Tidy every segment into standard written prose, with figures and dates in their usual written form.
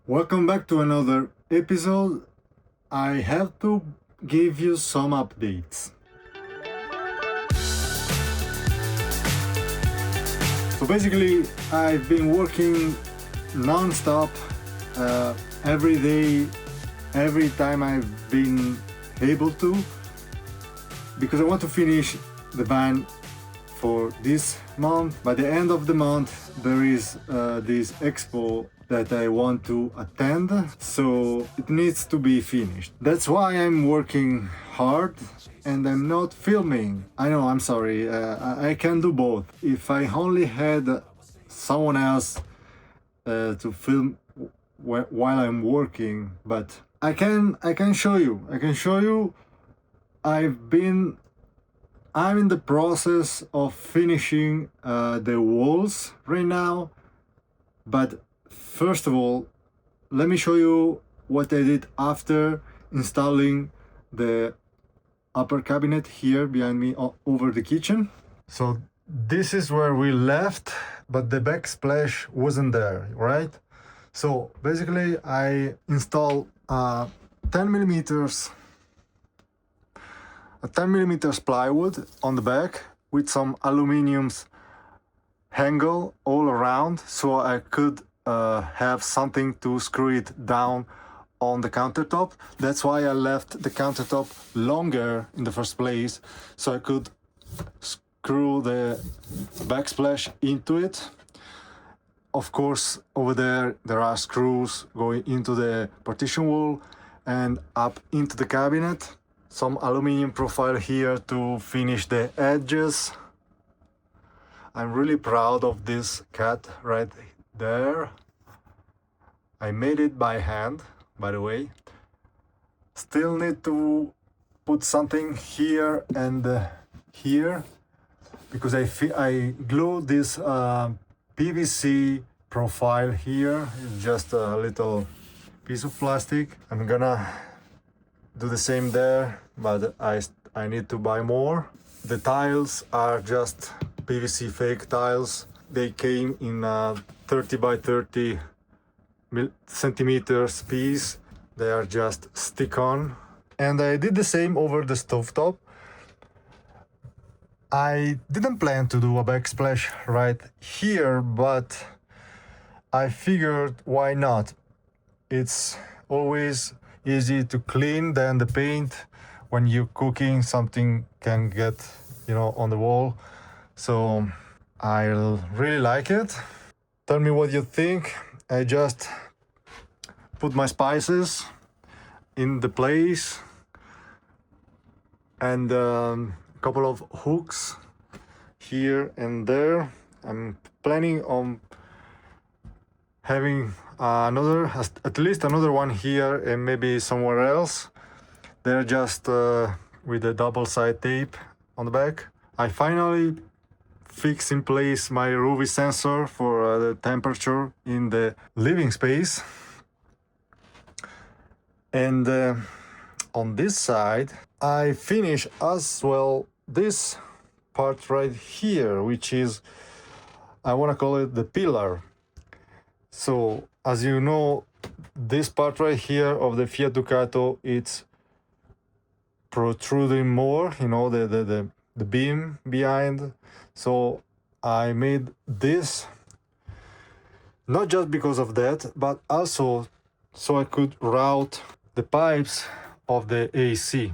Welcome back to another episode. I have to give you some updates. So basically, I've been working non-stop every day, every time I've been able to, because I want to finish the van for this month. By the end of the month, there is this expo that I want to attend, so it needs to be finished. That's why I'm working hard and I'm not filming. I know, I'm sorry, I can do both. If I only had someone else to film while I'm working, but I can show you. I'm in the process of finishing the walls right now, but first of all, let me show you what I did after installing the upper cabinet here behind me over the kitchen. So this is where we left, but the backsplash wasn't there, right? So basically I installed 10 millimeters plywood on the back with some aluminum angle all around, so I could have something to screw it down on the countertop. That's why I left the countertop longer in the first place, so I could screw the backsplash into it. Of course, over there are screws going into the partition wall and up into the cabinet. Some aluminum profile here to finish the edges. I'm really proud of this cat right there. I made it by hand, by the way. Still need to put something here and here, because I glued this PVC profile here. It's just a little piece of plastic. I'm gonna do the same there, but I need to buy more. The tiles are just PVC fake tiles. They came in 30 by 30 centimeters piece. They are just stick-on. And I did the same over the stovetop. I didn't plan to do a backsplash right here, but I figured why not? It's always easy to clean than the paint. When you're cooking, something can get, on the wall. So I really like it. Tell me what you think. I just put my spices in the place and a couple of hooks here and there. I'm planning on having at least another one here and maybe somewhere else. They're just with a double side tape on the back. I finally fixed in place my UV sensor for the temperature in the living space. And on this side, I finish as well this part right here, which is, I want to call it the pillar. So as you know, this part right here of the Fiat Ducato, it's protruding more, the beam behind. So I made this not just because of that, but also so I could route the pipes of the AC.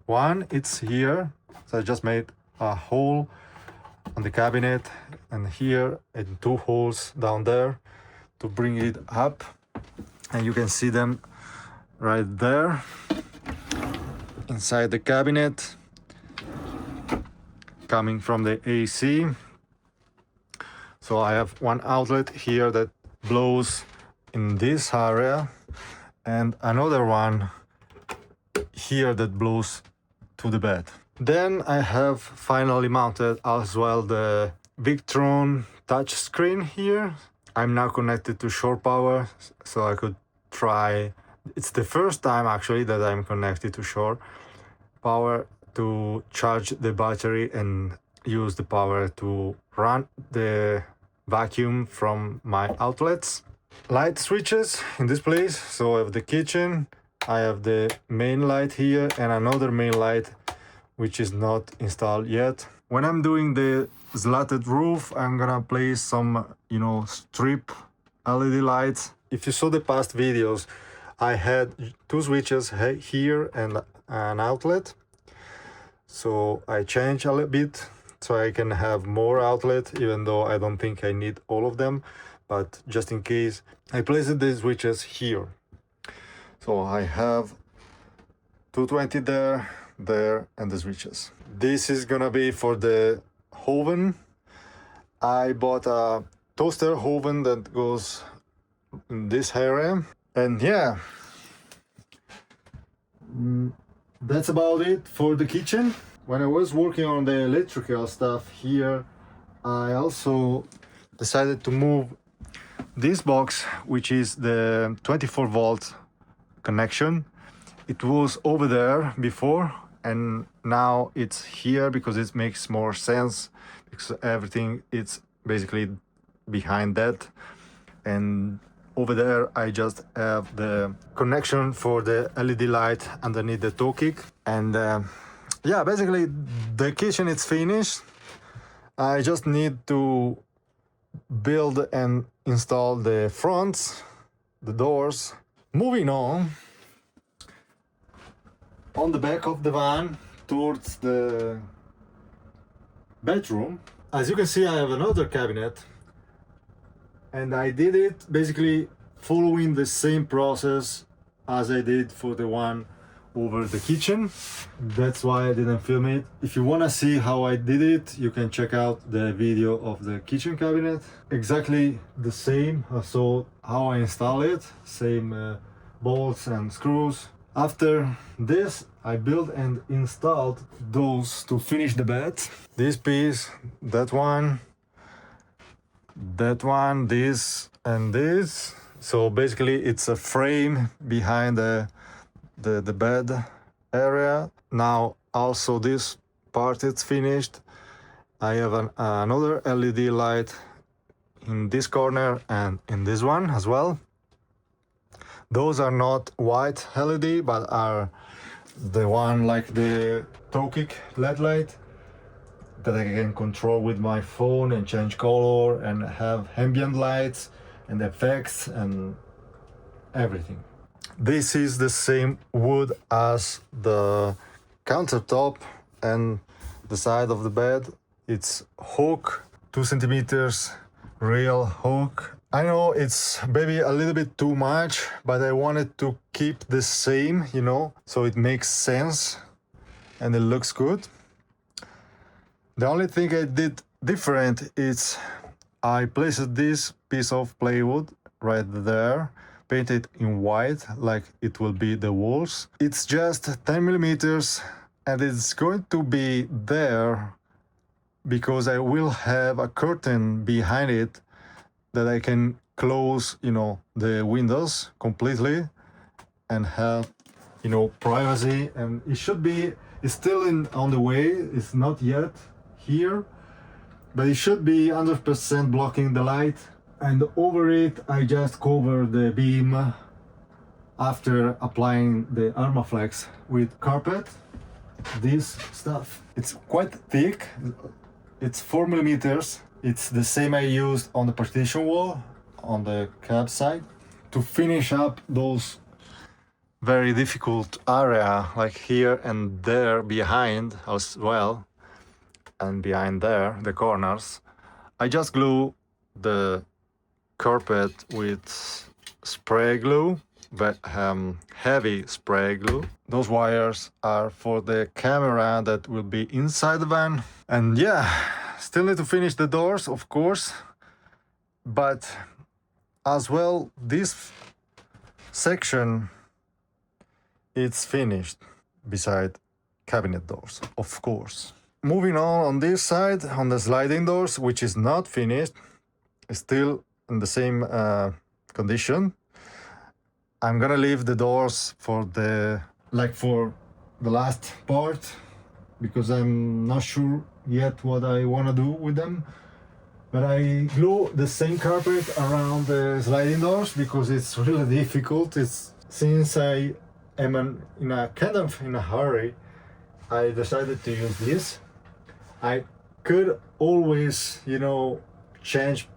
One, it's here, so I just made a hole on the cabinet and here, and two holes down there to bring it up, and you can see them right there inside the cabinet coming from the AC. So I have one outlet here that blows in this area and another one here that blows to the bed. Then I have finally mounted as well the Victron touchscreen here. I'm now connected to shore power, so I could try. It's the first time actually that I'm connected to shore power to charge the battery and use the power to run the vacuum from my outlets. light switches in this place. So I have the kitchen, I have the main light here, and another main light which is not installed yet. When I'm doing the slatted roof, I'm gonna place some, strip LED lights. If you saw the past videos, I had two switches here and an outlet. So I changed a little bit so I can have more outlet, even though I don't think I need all of them. But just in case, I placed the switches here. So I have 220 there, and the switches. This is gonna be for the oven. I bought a toaster oven that goes in this area. And yeah, that's about it for the kitchen. When I was working on the electrical stuff here, I also decided to move this box, which is the 24 volt connection. It was over there before, and now it's here because it makes more sense, because everything is basically behind that. And over there I just have the connection for the LED light underneath the toe kick. And yeah, basically the kitchen is finished. I just need to build and install the fronts, the doors. Moving on the back of the van towards the bedroom. As you can see, I have another cabinet, and I did it basically following the same process as I did for the one over the kitchen. That's why I didn't film it. If you want to see how I did it, you can check out the video of the kitchen cabinet. Exactly the same. So how I install it, same bolts and screws. After this, I built and installed those to finish the bed. This piece, that one, this and this. So basically it's a frame behind the bed area. Now also this part is finished. I have another LED light in this corner and in this one as well. Those are not white LED, but are the one like the toe kick LED light that I can control with my phone and change color and have ambient lights and effects and everything. This is the same wood as the countertop and the side of the bed. It's oak, 2 centimeters, real oak. I know it's maybe a little bit too much, but I wanted to keep the same, so it makes sense and it looks good. The only thing I did different is I placed this piece of plywood right there, painted in white like it will be the walls. It's just 10 millimeters and it's going to be there because I will have a curtain behind it that I can close, the windows completely and have, privacy. And it should be, it's still on the way, it's not yet here, but it should be 100% blocking the light. And over it, I just cover the beam after applying the Armaflex with carpet. This stuff, it's quite thick, it's 4 millimeters. It's the same I used on the partition wall on the cab side to finish up those very difficult area like here and there behind as well, and behind there, the corners. I just glue the carpet with spray glue, but heavy spray glue. Those wires are for the camera that will be inside the van. And yeah, still need to finish the doors, of course, but as well this section it's finished beside cabinet doors, of course. Moving on this side, on the sliding doors, which is not finished, still in the same condition. I'm gonna leave the doors for the last part because I'm not sure yet what I want to do with them. But I glue the same carpet around the sliding doors because it's really difficult. Since I am in a hurry, I decided to use this. I could always, change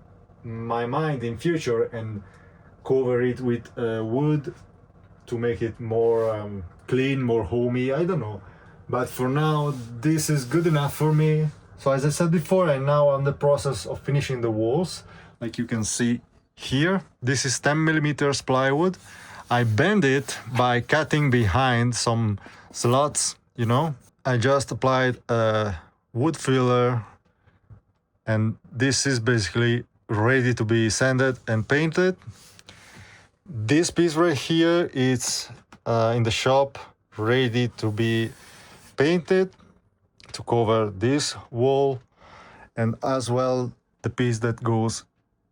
my mind in future and cover it with wood to make it more clean, more homey, I don't know. But for now, this is good enough for me. So as I said before, I'm now in the process of finishing the walls. Like you can see here, this is 10 millimeters plywood. I bend it by cutting behind some slots, I just applied a wood filler, and this is basically ready to be sanded and painted. This piece right here is in the shop, ready to be painted to cover this wall, and as well the piece that goes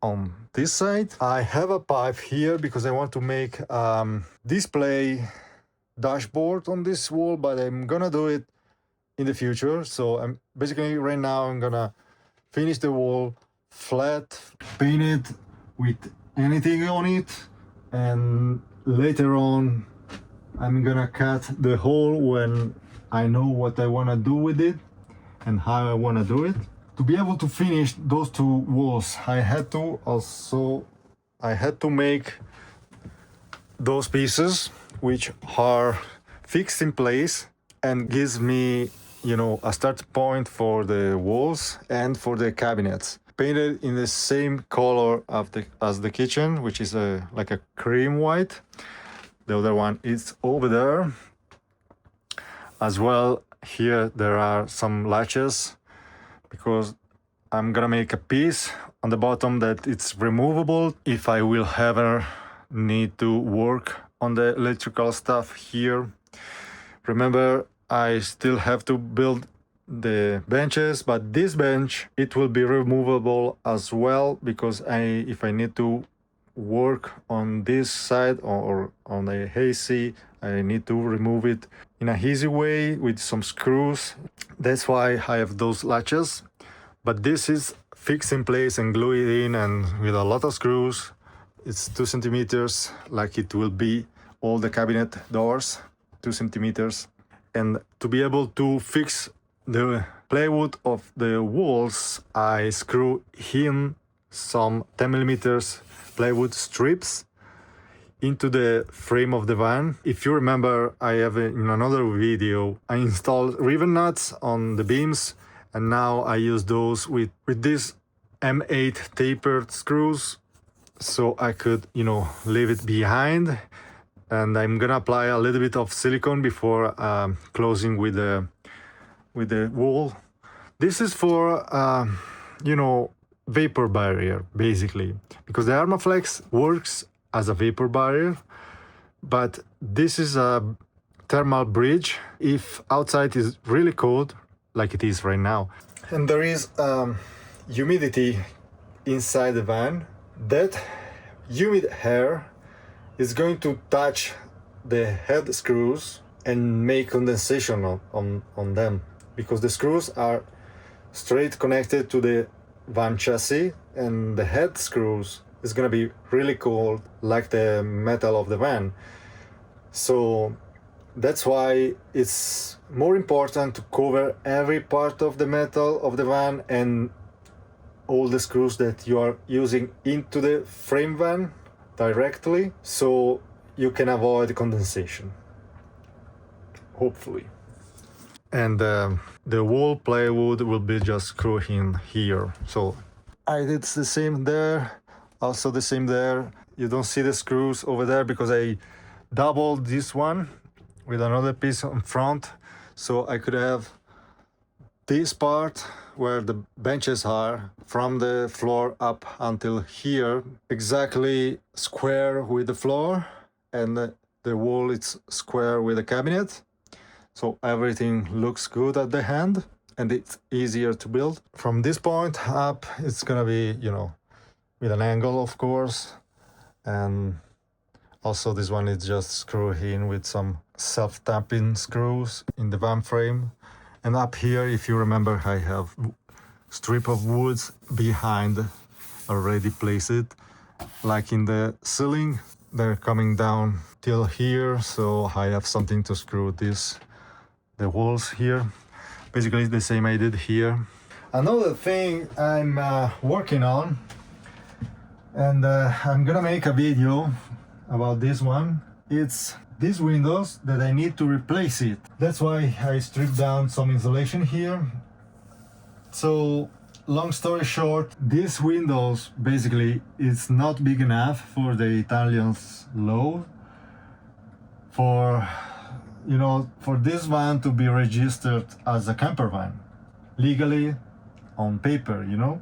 on this side. I have a pipe here because I want to make display dashboard on this wall, but I'm gonna do it in the future. So I'm basically right now I'm gonna finish the wall flat, paint it with anything on it, and later on I'm gonna cut the hole when I know what I want to do with it and how I want to do it. To be able to finish those two walls, I had to make those pieces which are fixed in place and gives me, a start point for the walls and for the cabinets. Painted in the same color as the kitchen, which is like a cream white. The other one is over there. As well, here there are some latches because I'm gonna make a piece on the bottom that it's removable if I will ever need to work on the electrical stuff here. Remember, I still have to build the benches, but this bench, it will be removable as well because if I need to work on this side or on the AC, I need to remove it in an easy way with some screws. That's why I have those latches. But this is fixed in place and glued in and with a lot of screws. It's 2 centimeters, like it will be all the cabinet doors, 2 centimeters. And to be able to fix the plywood of the walls, I screw in some 10 millimeters plywood strips into the frame of the van. If you remember, I have in another video, I installed rivet nuts on the beams, and now I use those with these M8 tapered screws, so I could, leave it behind. And I'm gonna apply a little bit of silicone before closing with the wall. This is for, vapor barrier, basically, because the Armaflex works as a vapor barrier, but this is a thermal bridge if outside is really cold, like it is right now, and there is humidity inside the van. That humid air is going to touch the head screws and make condensation on them, because the screws are straight connected to the van chassis, and the head screws is gonna be really cold like the metal of the van. So that's why it's more important to cover every part of the metal of the van and all the screws that you are using into the frame van directly, so you can avoid condensation, hopefully. And the wall plywood will be just screwed in here. So I did the same there, also the same there. You don't see the screws over there because I doubled this one with another piece on front, so I could have this part where the benches are from the floor up until here, exactly square with the floor, and the wall is square with the cabinet. So everything looks good at the hand and it's easier to build. From this point up, it's gonna be, with an angle, of course. And also this one is just screwed in with some self-tapping screws in the van frame. And up here, if you remember, I have strip of woods behind already placed, like in the ceiling. They're coming down till here, so I have something to screw the walls here. Basically the same I did here. Another thing I'm working on, and I'm gonna make a video about this one. It's these windows that I need to replace it. That's why I stripped down some insulation here. So long story short, these windows basically it's not big enough for the Italians law for, you know, for this van to be registered as a camper van legally on paper, you know.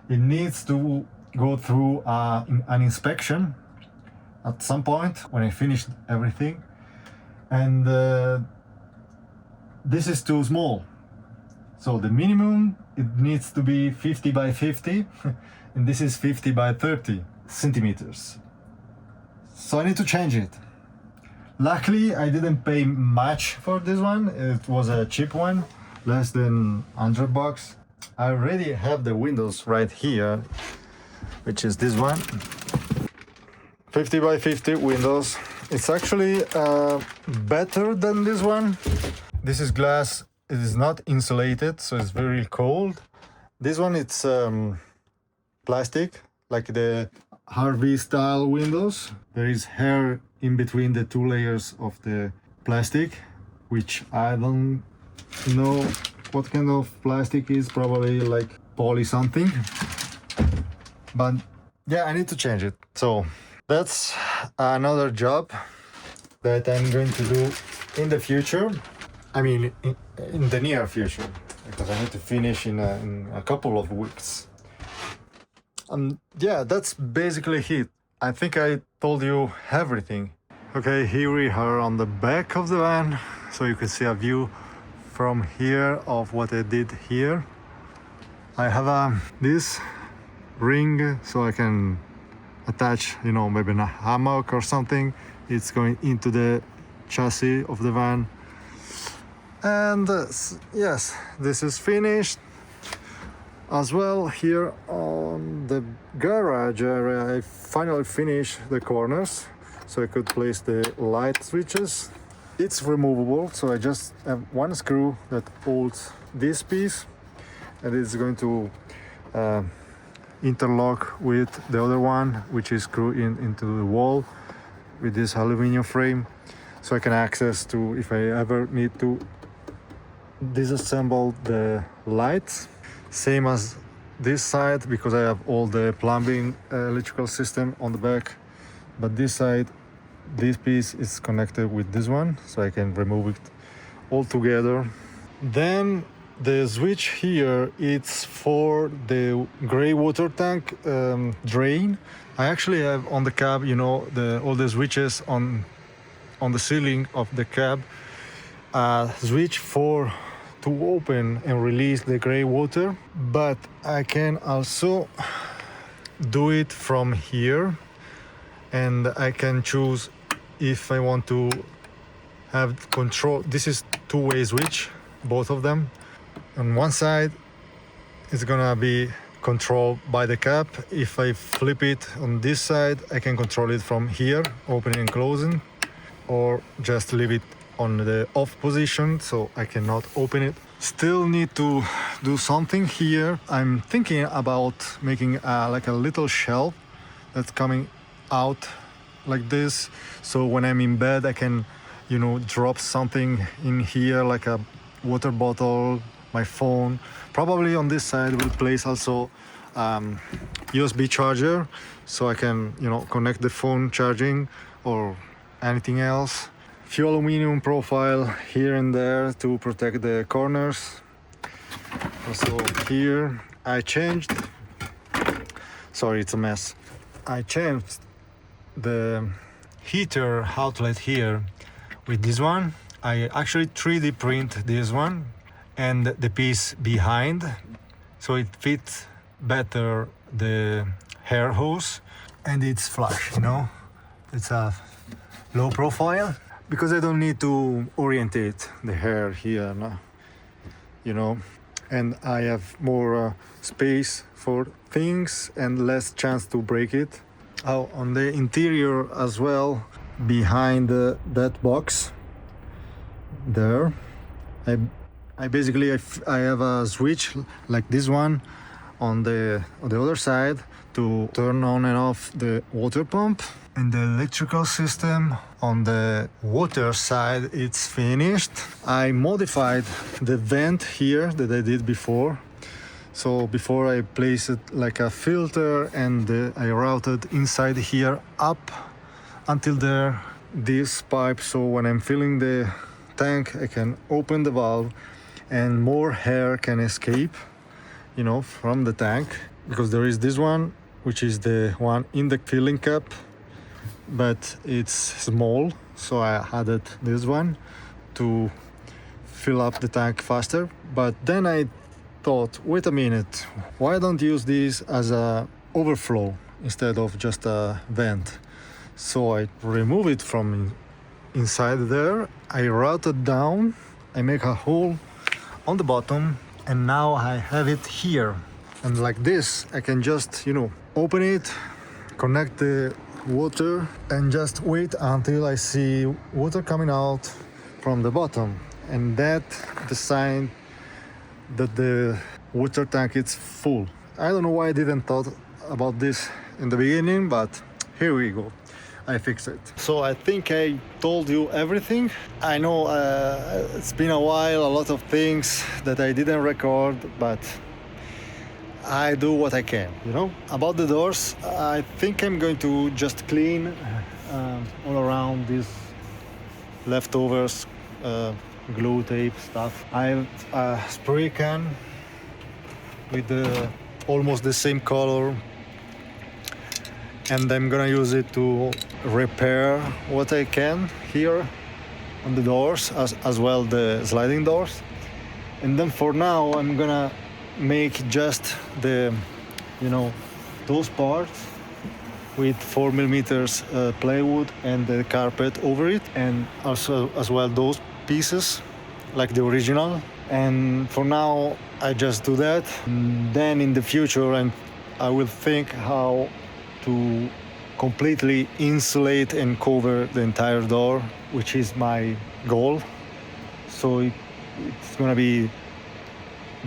It needs to go through an inspection at some point when I finished everything, and this is too small. So the minimum, it needs to be 50 by 50 and this is 50 by 30 centimeters. So I need to change it. Luckily I didn't pay much for this one. It was a cheap one, less than $100. I already have the windows right here, which is this one. 50 by 50 windows. It's actually better than this one. This is glass. It is not insulated, so it's very cold. This one, it's plastic, like the Harvey style windows. There is hair in between the two layers of the plastic, which I don't know what kind of plastic is, probably like poly something. But yeah, I need to change it. So that's another job that I'm going to do in the future. I mean, in the near future, because I need to finish in a couple of weeks. Yeah, that's basically it. I think I told you everything. Okay, here we are on the back of the van, so you can see a view from here of what I did here. I have this ring, so I can attach, you know, maybe a hammock or something. It's going into the chassis of the van. And yes, this is finished. As well, here on the garage area, I finally finished the corners, so I could place the light switches. It's removable, so I just have one screw that holds this piece, and it's going to interlock with the other one, which is screwed into the wall with this aluminum frame, so I can access to, if I ever need to disassemble the lights. Same as this side, because I have all the plumbing electrical system on the back, but this side, this piece is connected with this one, so I can remove it all together. Then the switch here, it's for the gray water tank drain. I actually have on the cab, you know, all the switches on the ceiling of the cab, switch to open and release the gray water, but I can also do it from here, and I can choose if I want to have control. This is two-way switch, both of them. On one side it's gonna be controlled by the cap. If I flip it on this side, I can control it from here, opening and closing, or just leave it on the off position, so I cannot open it. Still need to do something here. I'm thinking about making like a little shelf that's coming out like this, so when I'm in bed I can, you know, drop something in here, like a water bottle, my phone. Probably on this side we'll place also USB charger, so I can, you know, connect the phone charging or anything else. Few aluminum profile here and there to protect the corners. Also here I changed, sorry, it's a mess. I changed the heater outlet here with this one. I actually 3D print this one and the piece behind, so it fits better the air hose, and it's flush, you know, it's a low profile, because I don't need to orientate the hair here, no? You know. and I have more space for things and less chance to break it. Oh, on the interior as well, behind that box there, I basically I have a switch like this one on the other side to turn on and off the water pump. And the electrical system on the water side, it's finished. I modified the vent here that I did before. So before I placed it like a filter, and I routed inside here up until there this pipe, so when I'm filling the tank I can open the valve and more air can escape, you know, from the tank, because there is this one which is the one in the filling cap, but it's small, so I added this one to fill up the tank faster. But then I thought, wait a minute, why don't use this as a overflow instead of just a vent? So I remove it from inside there, I routed down, I make a hole on the bottom, and now I have it here. And like this I can just, you know, open it, connect the water, and just wait until I see water coming out from the bottom, and that the sign that the water tank is full. I don't know why I didn't thought about this in the beginning, but here we go, I fixed it. So I think I told you everything. I know it's been a while, a lot of things that I didn't record, but I do what I can, you know. About the doors, I think I'm going to just clean all around these leftovers, glue tape stuff. I have a spray can with almost the same color, and I'm gonna use it to repair what I can here on the doors, as well the sliding doors. And then for now I'm gonna make just the, you know, those parts with 4mm plywood and the carpet over it, and also as well those pieces like the original. And for now I just do that, and then in the future I will think how to completely insulate and cover the entire door, which is my goal. So it's gonna be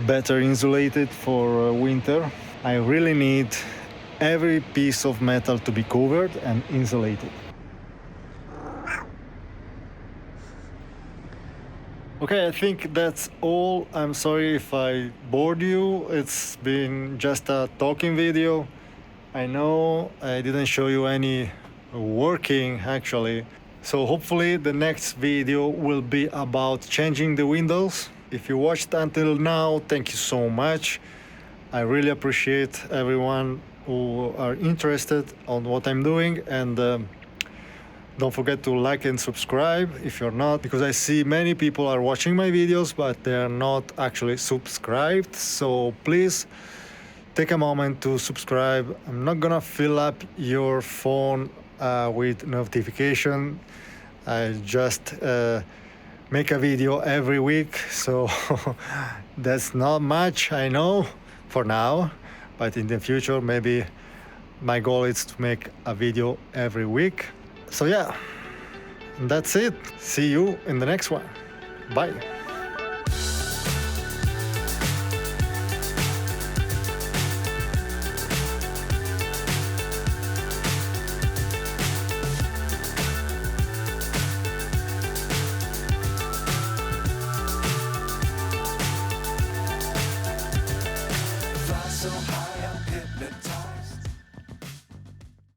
better insulated for winter. I really need every piece of metal to be covered and insulated. Okay, I think that's all. I'm sorry if I bored you. It's been just a talking video. I know I didn't show you any working actually. So hopefully the next video will be about changing the windows. If you watched until now, thank you so much. I really appreciate everyone who are interested on what I'm doing, and don't forget to like and subscribe if you're not, because I see many people are watching my videos but they're not actually subscribed. So please take a moment to subscribe. I'm not gonna fill up your phone with notification. I just make a video every week, so that's not much, I know, for now, but in the future maybe my goal is to make a video every week. So yeah, that's it. See you in the next one. Bye. So high, I'm hypnotized.